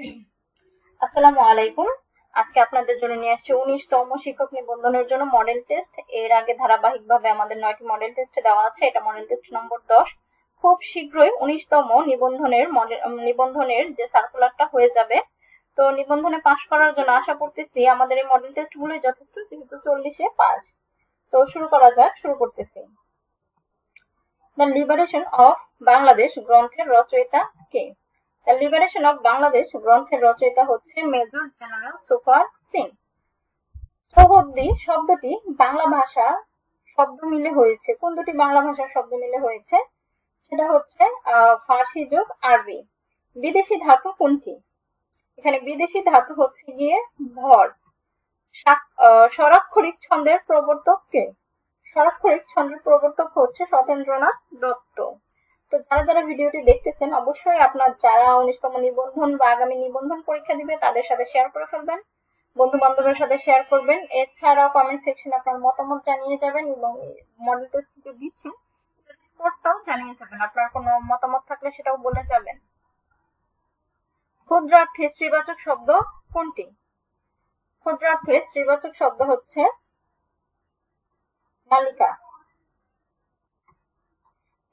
আসসালামু আলাইকুম। আজকে আপনাদের জন্য নিয়ে আসছি 19তম শিক্ষক নিবন্ধনের জন্য মডেল টেস্ট। এর আগে ধারাবাহিকভাবে আমাদের 9টি মডেল টেস্ট দেওয়া আছে। এটা মডেল টেস্ট নম্বর 10। খুব শীঘ্রই 19তম নিবন্ধনের যে সার্কুলারটা হয়ে যাবে। তো নিবন্ধনে পাশ করার জন্য আশা করতেছি আমাদের এই মডেল টেস্ট গুলোই যথেষ্ট, যেহেতু 40-এ পাস। তো শুরু করা যাক, শুরু করতেছি। দ্য লিবারেশন অফ বাংলাদেশ গ্রন্থের রচয়িতা কে? দ্য লিবারেশন অফ বাংলাদেশ গ্রন্থের রচয়িতা হচ্ছে মেজর জেনারেল সুফার সিং। সহদ্দি শব্দটি বাংলা ভাষার শব্দ মিলে হয়েছে। কোন দুটি বাংলা ভাষার শব্দ মিলে হয়েছে? সেটা হচ্ছে ফার্সি যোগ আরবি। বিদেশি ধাতু কোনটি? এখানে বিদেশি ধাতু হচ্ছে গিয়ে ভর। স্বরাক্ষরিক ছন্দের প্রবর্তক কে? স্বরাক্ষরিক ছন্দের প্রবর্তক হচ্ছে সতেন্দ্রনাথ দত্ত। তো যারা যারা ভিডিওটি দেখতেছেন, অবশ্যই আপনার যারা 19তম নিবন্ধন বা আগামী নিবন্ধন পরীক্ষা দিবে তাদের সাথে শেয়ার করে ফেলবেন, বন্ধু বান্ধবের সাথে শেয়ার করবেন। এছাড়াও কমেন্ট সেকশনে আপনার মতামত জানিয়ে যাবেন এবং মডেল টেস্ট যে দিচ্ছেন স্কোরটাও জানিয়ে যাবেন। আপনার কোনো মতামত থাকলে সেটাও বলে যাবেন। ক্ষুদ্রার্থে স্ত্রীবাচক শব্দ কোনটি? ক্ষুদ্রার্থে স্ত্রীবাচক শব্দ হচ্ছে মালিকা।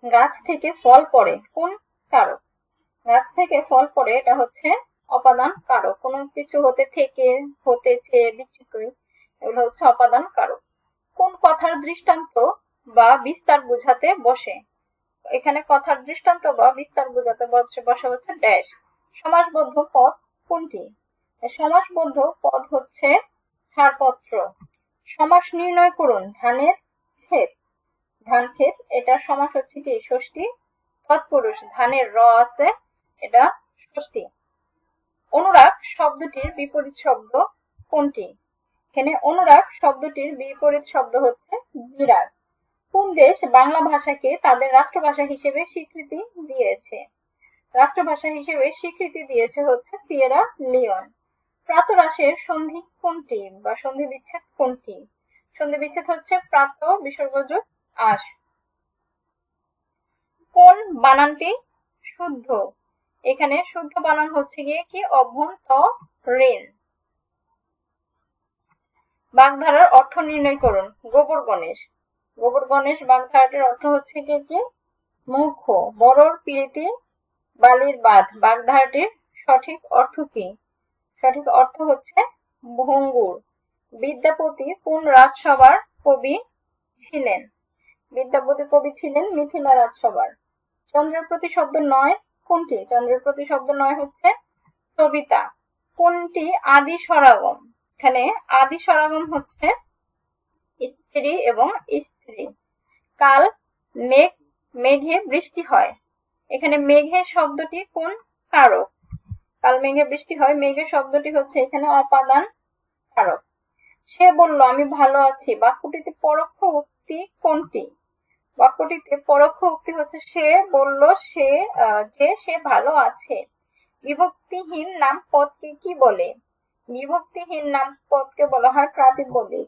গাছ থেকে ফল পড়ে কোন কারক? গাছ থেকে ফল পড়ে এটা হচ্ছে অপাদান কারক। কোনো কিছু হতেছে বিচ্যুতই, এগুলো হচ্ছে অপাদান কারক। কোন কথার দৃষ্টান্ত বা বিস্তার বোঝাতে বসে? এখানে কথার দৃষ্টান্ত বা বিস্তার বোঝাতে বসে হচ্ছে ড্যাশ। সমাসবদ্ধ পদ কোনটি? সমাসবদ্ধ পদ হচ্ছে ছাড়পত্র। সমাস নির্ণয় করুন। ধানের ক্ষেত, ধান ক্ষেত, এটা সমাস হচ্ছে কি ষষ্ঠী তৎপুরুষ। ধানের র আছে, এটা ষষ্ঠী। অনুরাগ শব্দটির বিপরীত শব্দ কোনটি? এখানে অনুরাগ শব্দটির বিপরীত শব্দ হচ্ছে বিরাগ। কোন দেশ বাংলা ভাষাকে তাদের রাষ্ট্রভাষা হিসেবে স্বীকৃতি দিয়েছে? রাষ্ট্রভাষা হিসেবে স্বীকৃতি দিয়েছে হচ্ছে সিয়েরা লিওন। প্রাতরাশের সন্ধি কোনটি বা সন্ধি বিচ্ছেদ কোনটি? সন্ধি বিচ্ছেদ হচ্ছে প্রাত বিসর্গযোগ আশ। কোন বানানটি শুদ্ধ? এখানে শুদ্ধ বানান হচ্ছে গিয়ে কি অভ্যন্তরীণ। বাগধারার অর্থ নির্ণয় করুন। গোবর গণেশ। গোবর গণেশ বাগধারাটির অর্থ হচ্ছে গিয়ে কি মূর্খ। বড়র প্রীতি বালির বাঁধ বাগধারাটির সঠিক অর্থ কি? সঠিক অর্থ হচ্ছে ভঙ্গুর। বিদ্যাপতি কোন রাজসভার কবি ছিলেন? বিদ্যাপতি কবি ছিলেন মিথিলা রাজসভার। চন্দ্রের প্রতি শব্দ নয় কোনটি? চন্দ্রের প্রতি শব্দ নয় হচ্ছে সবিতা। কোনটি আদি স্বরাগম? এখানে আদি স্বরাগম হচ্ছে স্ত্রী এবং স্ত্রী। কাল মেঘে বৃষ্টি হয়। এখানে মেঘের শব্দটি কোন কারক? কাল মেঘে বৃষ্টি হয়, মেঘের শব্দটি হচ্ছে এখানে অপাদান কারক। সে বলল আমি ভালো আছি বাক্যটিতে পরোক্ষ উক্তি কোনটি? বাক্যটিতে পরোক্ষ উক্তি হচ্ছে সে বলল যে সে ভালো আছে। বিভক্তিহীন নাম পদকে কি বলে? বিভক্তিহীন নাম পদকে বলা হয় প্রাতিপদিক।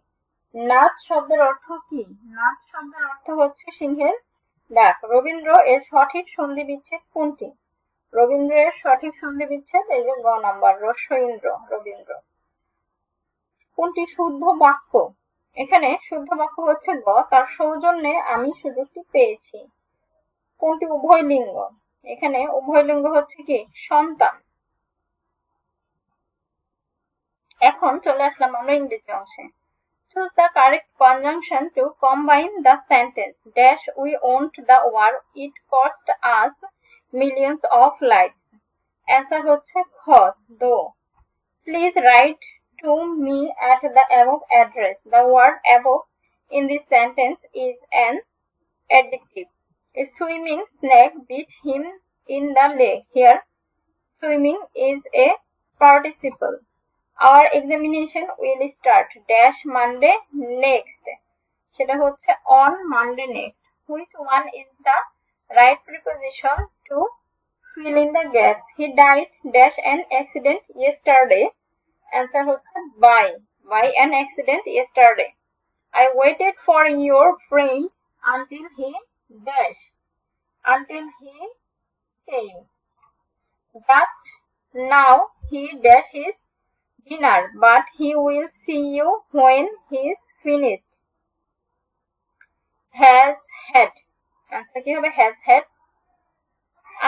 নাচ শব্দের অর্থ কি? নাচ শব্দের অর্থ হচ্ছে সিংহের ডাক। রবীন্দ্র এর সঠিক সন্ধি বিচ্ছেদ কোনটি? রবীন্দ্র এর সঠিক সন্ধি বিচ্ছেদ এই যে গ নাম্বার, রস্বইন্দ্র রবীন্দ্র। কোনটি শুদ্ধ বাক্য? এখানে শুদ্ধ বাক্য হচ্ছে গ, তার সৌজন্যে আমি সুযোগটি পেয়েছি। কোনটি উভয় লিঙ্গ? এখানে উভয় লিঙ্গ হচ্ছে কি সন্তান। এখন চলে আসলাম আমরা ইংরেজি অংশে। Choose the correct conjunction to combine the sentence. Dash we owned the war. It cost us millions of lives. Answer হচ্ছে খ দো। Please write to me at the above address. The word above in this sentence is an adjective. A swimming snake bit him in the leg. Here, swimming is a participle. Our examination will start dash Monday next. সেটা হচ্ছে on Monday next. Which one is the right preposition to fill in the gaps? He died dash an accident yesterday. Answer হচ্ছে by an accident yesterday. I waited for your friend until he dash, until he came. Just now he dash his dinner, but he will see you when he's finished. Has had. Answer কি হবে? Has had.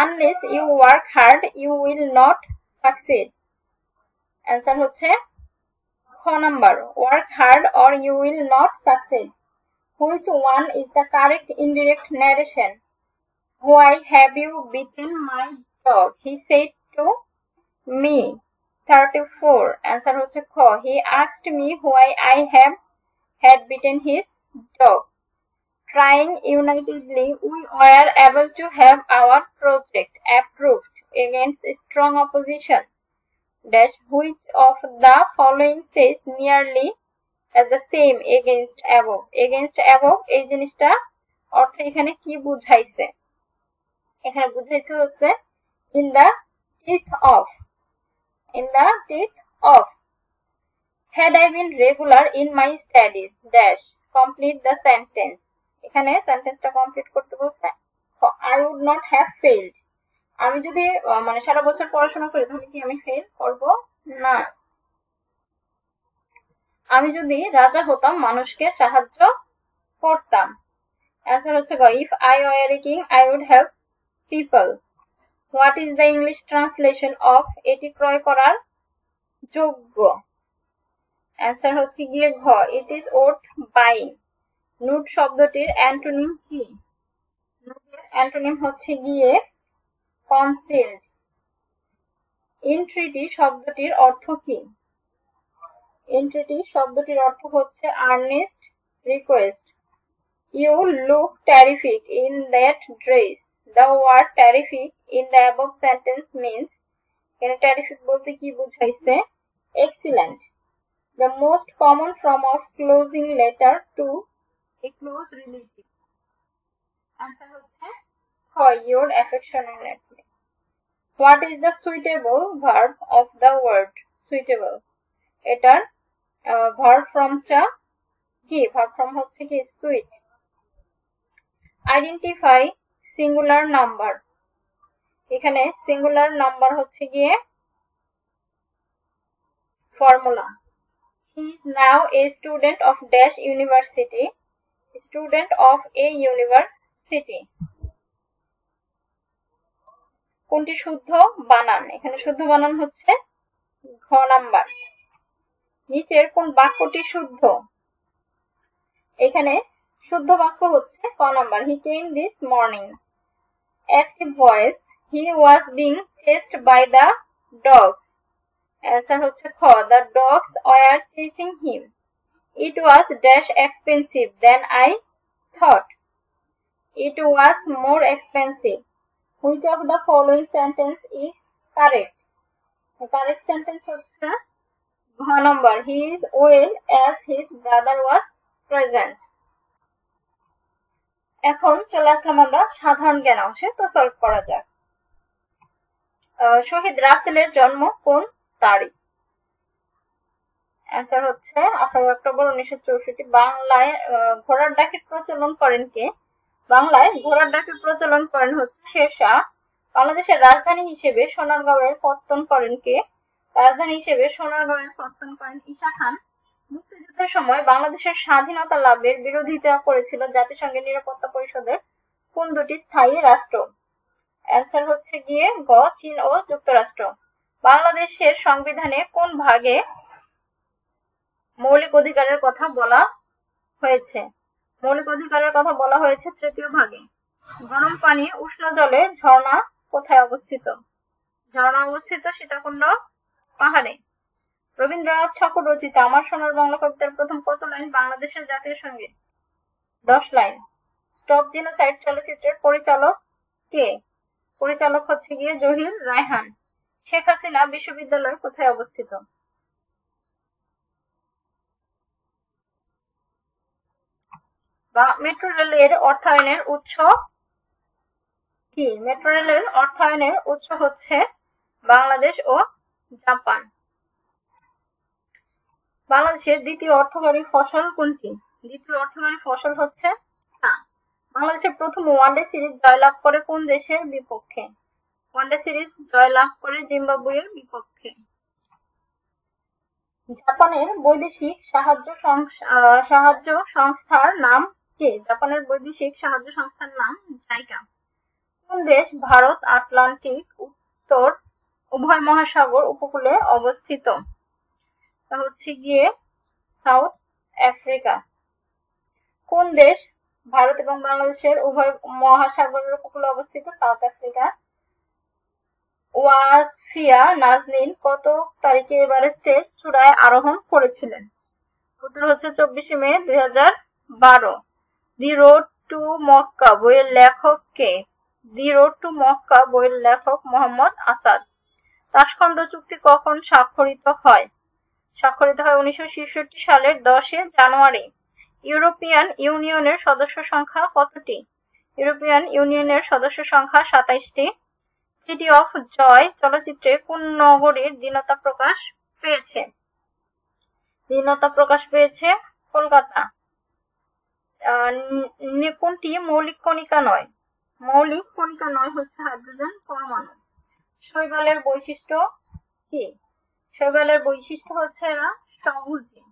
Unless you work hard, you will not succeed. Answer হচ্ছে খ number, work hard or you will not succeed. Which one is the correct indirect narration? Why have you beaten my dog? He said to me. 34. Answer হচ্ছে খ, he asked me why I had beaten his dog. Trying unitedly, we were able to have our project approved against strong opposition. Dash, which of the following says nearly as the same against above? Against above এই জিনিসটা অর্থ এখানে কি বুঝাইছে? এখানে বুঝাইছে হচ্ছে in the teeth of. In the teeth of. Had I been regular in my studies, dash, complete the sentence. এখানে সেন্টেন্সটা কমপ্লিট করতে বলছে, I would not have failed. আমি যদি মানে সারা বছর পড়াশোনা করি তাহলে কি আমি ফেল করব না। আমি যদি রাজা হতাম মানুষকে সাহায্য করতাম। অ্যান্সার হচ্ছে গ, if I were a king I would help people. What is the English translation of এটি ক্রয় করার যোগ্য? অ্যান্সার হচ্ছে গিয়ে ঘ, it is worth buying. নুট শব্দটির অ্যান্টোনিম কি? নুটের অ্যান্টোনিম হচ্ছে গিয়ে কনসিল্ড। এন্ট্রিটি শব্দটির অর্থ কি? এন্ট্রিটি শব্দটির অর্থ হচ্ছে earnest request. You look terrific in that dress. The word terrific in the above sentence means, এখানে টেরিফিক বলতে কি বুঝাইছে? Excellent. The most common form of closing letter to a close relative. Answer হচ্ছে খ, your affectionately. What is the suitable verb of the word suitable? এটার verb from টা কি? verb from হচ্ছে কি? sweet. Identify singular number. এখানে singular number হচ্ছে গিয়ে formula. He is now a student of dash university. Student of a university. কোনটি শুদ্ধ বানান? এখানে শুদ্ধ বানান হচ্ছে ঘ নাম্বার। নিচের কোন বাক্যটি শুদ্ধ? এখানে শুদ্ধ বাক্য হচ্ছে ক number, he came this morning. Active voice, he was being chased by the dogs. Answer হচ্ছে খ, the dogs were chasing him. It was dash expensive than I thought. It was more expensive. Which of the following sentence is correct? The correct sentence হচ্ছে ঘ নম্বর, he is well as his brother was present. এখন চলে আসলাম আমরা সাধারণ জ্ঞান অংশে, তো solve করা যাক। শহীদ রাসেলের জন্ম কোন তারিখ? অ্যান্সার হচ্ছে 18 অক্টোবর 1964। বাংলায় ঘোড়ার ডাকের প্রচলন করেন কে? বাংলায় ঘোড়ার ডাকের প্রচলন করেন হচ্ছে শেরশাহ। বাংলাদেশের রাজধানী হিসেবে সোনারগাঁওয়ের পত্তন করেন কে? রাজধানী হিসেবে সোনারগাঁওয়ের পত্তন করেন ঈসা খান। মুক্তিযুদ্ধের সময় বাংলাদেশের স্বাধীনতা লাভের বিরোধিতা করেছিল জাতিসংঘের নিরাপত্তা পরিষদের কোন দুটি স্থায়ী রাষ্ট্র? অ্যান্সার হচ্ছে গিয়ে গ, চীন ও যুক্তরাষ্ট্র। বাংলাদেশের সংবিধানে কোন ভাগে মৌলিক অধিকারের কথা বলা হয়েছে? মৌলিক অধিকারের কথা বলা হয়েছে তৃতীয় ভাগে। গরম পানি উষ্ণ জলে ঝর্ণা কোথায় অবস্থিত? ঝর্ণা অবস্থিত সীতাকুণ্ড পাহাড়ে। রবীন্দ্রনাথ ঠাকুর রচিত আমার সোনার বাংলা কবিতার প্রথম কত লাইন বাংলাদেশের জাতীয় সঙ্গীত? 10 লাইন। স্টপ জেনোসাইড চলচ্চিত্রের পরিচালক কে? পরিচালক হচ্ছে গিয়ে জহির রায়হান। শেখ হাসিনা বিশ্ববিদ্যালয় কোথায় অবস্থিত? বা মেট্রো রেলের অর্থায়নের উৎস কি? মেট্রো রেলের অর্থায়নের উৎস হচ্ছে বাংলাদেশ ও জাপান। বাংলাদেশের দ্বিতীয় অর্থকরী ফসল কোনটি? দ্বিতীয় অর্থকরী ফসল হচ্ছে চা। বাংলাদেশের প্রথম ওয়ানডে সিরিজ জয়লাভ করে কোন দেশের বিপক্ষে? ওয়ানডে সিরিজ জয়লাভ করে জিম্বাবুয়ের বিপক্ষে। জাপানের বৈদেশিক সাহায্য সংস্থার নাম কি? জাপানের বৈদেশিক সাহায্য সংস্থার নাম জাইকা। কোন দেশ ভারত আটলান্টিক উত্তর উভয় মহাসাগর উপকূলে অবস্থিত? তা হচ্ছে গিয়ে সাউথ আফ্রিকা। কোন দেশ ভারত এবং বাংলাদেশের উভয় মহাসাগরের উপকূলে অবস্থিত? South Africa. ওয়াসফিয়া নাজনীন কত তারিখে এভারেস্টের চূড়ায় আরোহণ করেছিলেন? উত্তর হচ্ছে 24শে মে 2012। দি রোড টু মক্কা বইয়ের লেখক কে? দি রোড টু মক্কা বইয়ের লেখক মোহাম্মদ আসাদ। তাশখন্দ চুক্তি কখন স্বাক্ষরিত হয়? স্বাক্ষরিত হয় 1966 সালের 10 জানুয়ারি। ইউরোপিয়ান ইউনিয়নের সদস্য সংখ্যা কতটি? ইউরোপিয়ান ইউনিয়নের সদস্য সংখ্যা 27টি। সিটি অফ জয় চলচ্চিত্রে কোন নগরীর দীনতা প্রকাশ পেয়েছে? দীনতা প্রকাশ পেয়েছে কলকাতা। কোনটি মৌলিক কণিকা নয়? মৌলিক কণিকা নয় হচ্ছে হাইড্রোজেন পরমাণু। শৈবালের বৈশিষ্ট্য কি? শৈবালের বৈশিষ্ট্য হচ্ছে এরা সবুজে।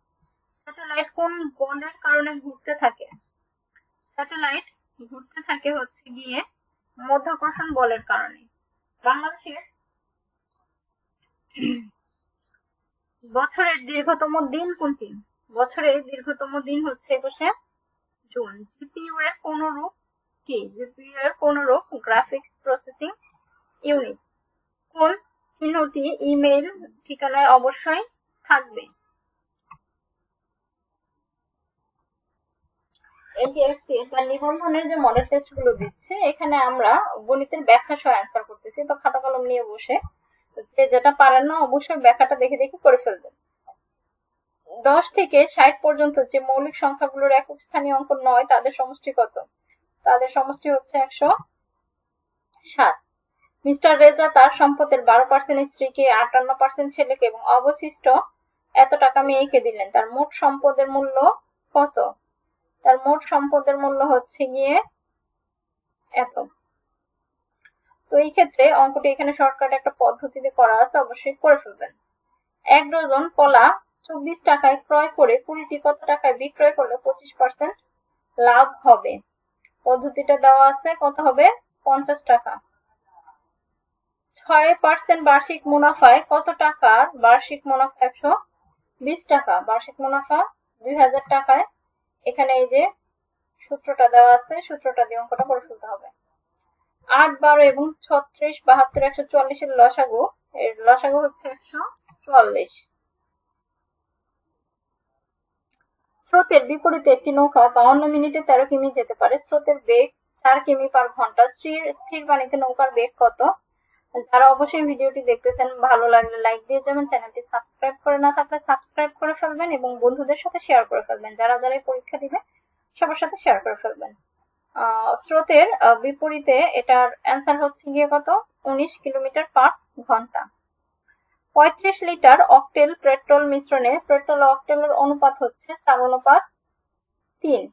স্যাটেলাইট কোন বলের কারণে ঘুরতে থাকে? স্যাটেলাইট ঘুরতে থাকে হচ্ছে গিয়ে মাধ্যাকর্ষণ বলের কারণে। বাংলাদেশের বছরের দীর্ঘতম দিন কোনটি? বছরের দীর্ঘতম দিন হচ্ছে 21শে জুন। জিপিইউ এর কোন রূপ কি? জিপিইউ এর কোন রূপ? Graphics processing unit. কোন চিহ্নটি ইমেইল ঠিকানায় অবশ্যই থাকবে? এনটিআরসি তার নিবন্ধনের যে মডেল টেস্ট গুলো দিচ্ছে, এখানে আমরা গণিতের ব্যাখ্যা সহ অ্যান্সার করতেছি। তো খাতা কলম নিয়ে বসে যে যেটা পারেন না অবশ্যই ব্যাখ্যাটা দেখে দেখে করে ফেলবেন। 10 থেকে 60 পর্যন্ত যে মৌলিক সংখ্যাগুলোর একক স্থানীয় অঙ্ক নয় তাদের সমষ্টি কত? তাদের সমষ্টি হচ্ছে 107। মিস্টার রেজা তার সম্পদের 12% স্ত্রীকে, 58% ছেলেকে এবং অবশিষ্ট এত টাকা মেয়েকে দিলেন। তার মোট সম্পদের মূল্য কত? তার মোট সম্পদের মূল্য হচ্ছে গিয়ে এত। তো এই ক্ষেত্রে অঙ্কটি এখানে শর্টকাট একটা পদ্ধতিতে করা আছে, অবশ্যই করে ফেলবেন। 1 ডজন কলা 24 টাকায় ক্রয় করে 20টি কত টাকায় বিক্রয় করলে 25% লাভ হবে? পদ্ধতিটা দেওয়া আছে, কত হবে? 50 টাকা। 6% বার্ষিক মুনাফায় কত টাকার বার্ষিক মুনাফা? 120 টাকা। বার্ষিক মুনাফা 2000 টাকায়। এখানে এই যে সূত্রটা দেওয়া আছে, সূত্রটা দিয়ে অঙ্কটা করে ফেলতে হবে। 8, 12 এবং 36, 72, 144 এর লসাগু, এর লসাগু হচ্ছে 144। স্রোতের বিপরীতে একটি নৌকা 52 মিনিটে 13 কিমি যেতে পারে। স্রোতের বেগ 4 কিমি পার ঘন্টা। স্থির পানিতে নৌকার বেগ কত? যারা অবশ্যই ভিডিওটি দেখতেছেন, ভালো লাগলে লাইক দিয়ে যাবেন। চ্যানেলটি সাবস্ক্রাইব করে না থাকলে সাবস্ক্রাইব করে ফেলবেন এবং বন্ধুদের সাথে শেয়ার করে ফেলবেন। যারা যারা পরীক্ষা দিবে সবার সাথে শেয়ার করে ফেলবেন। স্রোতের বিপরীতে এটার অ্যান্সার হচ্ছে গিয়ে কত? 19 কিলোমিটার পার ঘন্টা। 35 লিটার অকটেল পেট্রোল মিশ্রণে পেট্রোল ও অকটেলের অনুপাত হচ্ছে 4:3।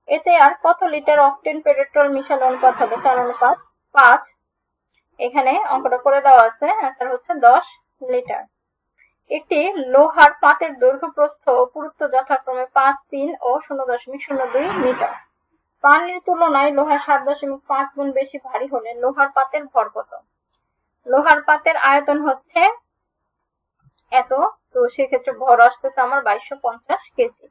এতে আর কত লিটার অকটেন পেট্রোল মিশালে অনুপাত হবে? 4:5। এখানে অঙ্কটা করে দেওয়া আছে, অ্যান্সার হচ্ছে 10 লিটার। একটি লোহার পাতের দৈর্ঘ্য প্রস্থ ও পুরুত্ব যথাক্রমে 5, 3 ও 0.02 মিটার। পানির তুলনায় লোহা 7.5 গুণ বেশি ভারী হলে লোহার পাতের ভর কত? লোহার পাতের আয়তন হচ্ছে এত, তো সেক্ষেত্রে ভর আসতেছে আমার 2250 কেজি।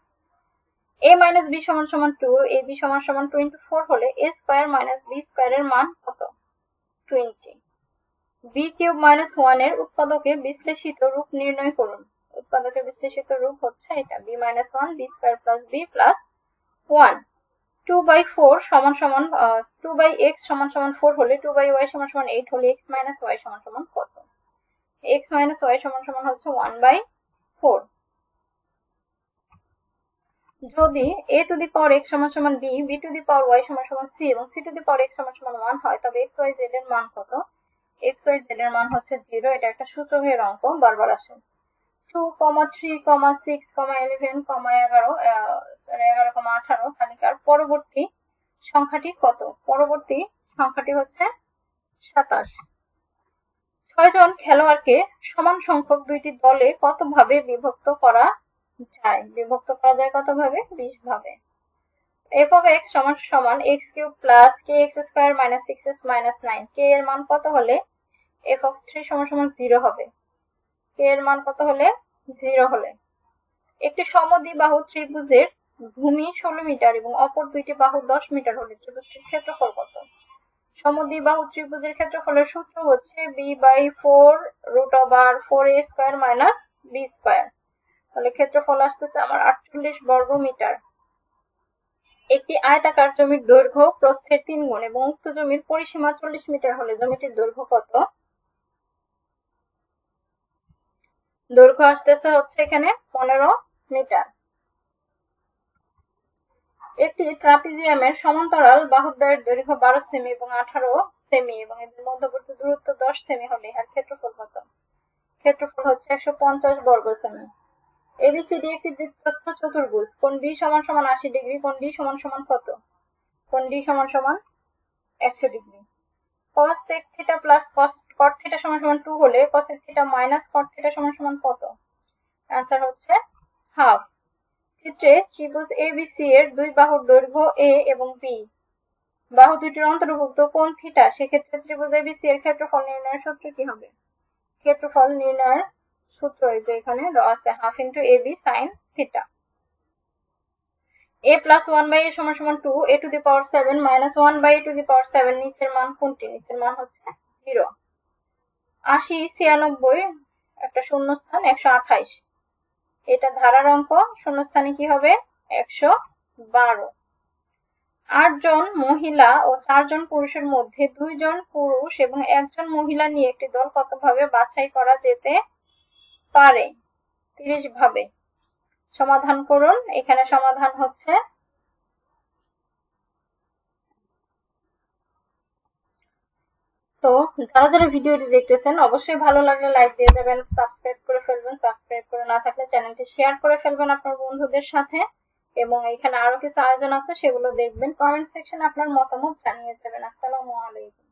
a মাইনাস b সমান সমান 2, ab সমান সমান 2 into 4 হলে a স্কয়ার মাইনাস b স্কয়ারের মান কত? 20। b কিউব মাইনাস 1 এর উৎপাদকে বিশ্লেষিত রূপ নির্ণয় করুন। উৎপাদকের বিশ্লেষিত রূপ হচ্ছে এটা, b minus 1 b square plus b plus 1। 2/4 সমান সমান 2/x সমান সমান 4 হলে 2/y সমান সমান 8 হলে x মাইনাস y সমান সমান কত? x মাইনাস y সমান সমান হচ্ছে 1/4। যদি a to the power x সমান সমান b, b to the power y সমান সমান c এবং c to the power x সমান সমান 1 হয়, তবে x y z এর মান কত? x y z এর মান হচ্ছে 0। এটা একটা সূচকের অঙ্ক, বারবার আসে। 2, 3, 6, 11, 11,18 তালিকার পরবর্তী সংখ্যাটি কত? পরবর্তী সংখ্যাটি হচ্ছে 27। ছয়জন খেলোয়াড়কে সমান সংখ্যক দুইটি দলে কতভাবে বিভক্ত করা যায়? বিভক্ত করা যায় কতভাবে? 20 ভাবে। f of x সমান সমান x cube plus kx square minus 6x minus 9। k এর মান কত হলে f of 3 সমান সমান 0 হবে? k এর মান কত হলে? 0 হলে। একটি সমদ্বিবাহু ত্রিভুজের ভূমি 16 মিটার এবং অপর দুইটি বাহু 10 মিটার হলে ত্রিভুজটির ক্ষেত্রফল কত? সমদ্বিবাহু ত্রিভুজের ক্ষেত্রফলের সূত্র হচ্ছে b/4√4a square minus b square. তাহলে ক্ষেত্রফল আসতেছে আমার 48 বর্গ মিটার। একটি আয়তাকার জমির দৈর্ঘ্য প্রস্থের 3 গুণ এবং উক্ত জমির পরিসীমা 40 মিটার হলে জমিটির দৈর্ঘ্য কত? দৈর্ঘ্য আসতেছে হচ্ছে এখানে 15 মিটার। একটি ট্রাপিজিয়ামের সমান্তরাল বাহুদ্বয়ের দৈর্ঘ্য 12 সেমি এবং 18 সেমি এবং এদের মধ্যবর্তী দূরত্ব 10 সেমি হলে এর ক্ষেত্রফল কত? ক্ষেত্রফল হচ্ছে 150 বর্গ সেমি। ABCD একটি বৃত্তস্থ চতুর্ভুজ। কোণ B সমান সমান 80 ডিগ্রি, কোণ D সমান সমান কত? কোণ D সমান সমান 100 degree. cos sec theta plus cot theta সমান সমান 2 হলে cosec theta minus cot theta সমান সমান কত? आंसर হচ্ছে হাফ। চিত্রে ত্রিভুজ ABC এর দুই বাহুর দৈর্ঘ্য A এবং B, বাহু দুটির অন্তর্ভুক্ত কোণ থিটা, সেক্ষেত্রে ত্রিভুজ ABC এর ক্ষেত্রফল নির্ণয়ের সূত্র কি হবে? ক্ষেত্রফল নির্ণয়ের সূত্র এই যে এখানে দেওয়া আছে, half into AB sin theta. a plus 1/a সমান সমান 2, a to the power 7 minus 1/a to the power 7, নিচের মান কোনটি? নিচের মান হচ্ছে 0। 80, 96 একটা শূন্যস্থান 128, এটা ধারার অঙ্ক, শূন্যস্থানে কি হবে? 112। 8 জন মহিলা ও 4 জন পুরুষের মধ্যে 2 জন পুরুষ এবং 1 জন মহিলা নিয়ে একটি দল কতভাবে বাছাই করা যেতে পারে? 30 ভাবে। সমাধান করুন। এখানে সমাধান হচ্ছে তো যারা যারা ভিডিওটি দেখতেছেন অবশ্যই ভালো লাগলে লাইক দিয়ে যাবেন, সাবস্ক্রাইব করে ফেলবেন, সাবস্ক্রাইব করে না থাকলে চ্যানেলটি শেয়ার করে ফেলবেন আপনার বন্ধুদের সাথে, এবং এখানে আরো কিছু আয়োজন আছে সেগুলো দেখবেন। কমেন্ট সেকশনে আপনার মতামত জানিয়ে যাবেন। আসসালামু আলাইকুম।